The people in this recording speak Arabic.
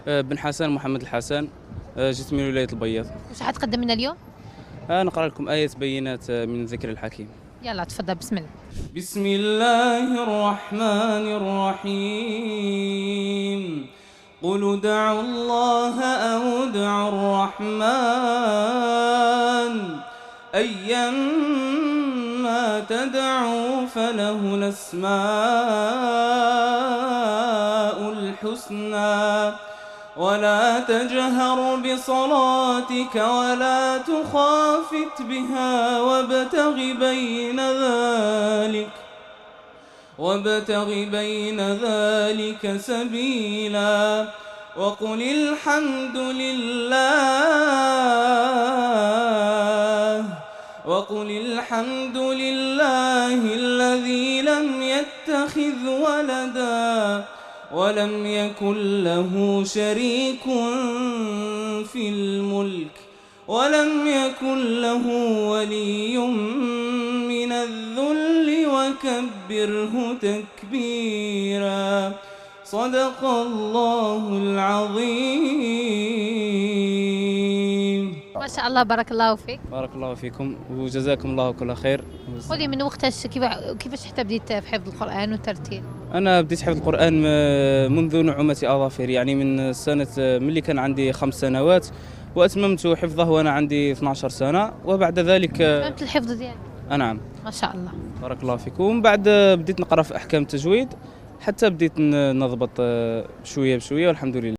بن حسن محمد الحسن. جيت من ولاية البيض. وش حتقدم لنا اليوم؟ نقرأ لكم آية بينات من ذكر الحكيم. يلا تفضل، بسم الله. بسم الله الرحمن الرحيم. قل ادعوا الله أو ادعوا الرحمن أيما تدعوا فله الأسماء الحسنى ولا تجهر بصلاتك ولا تخافت بها وابتغ بين ذلك سبيلا وقل الحمد لله الذي لم يتخذ ولدا ولم يكن له شريك في الملك ولم يكن له ولي من الذل وكبره تكبيرا. صدق الله العظيم. ما شاء الله، بارك الله فيك. بارك الله فيكم وجزاكم الله كل خير. قولي من وقتاش كيفاش حتى بديت في حفظ القرآن والترتيل؟ أنا بديت حفظ القرآن منذ نعومة أظافري، يعني من سنة ملي كان عندي 5 سنوات، وأتممت حفظه وأنا عندي 12 سنة، وبعد ذلك أتممت الحفظ ديالك؟ نعم. ما شاء الله. بارك الله فيكم. ومن بعد بديت نقرأ في أحكام التجويد حتى بديت نضبط شوية بشوية والحمد لله.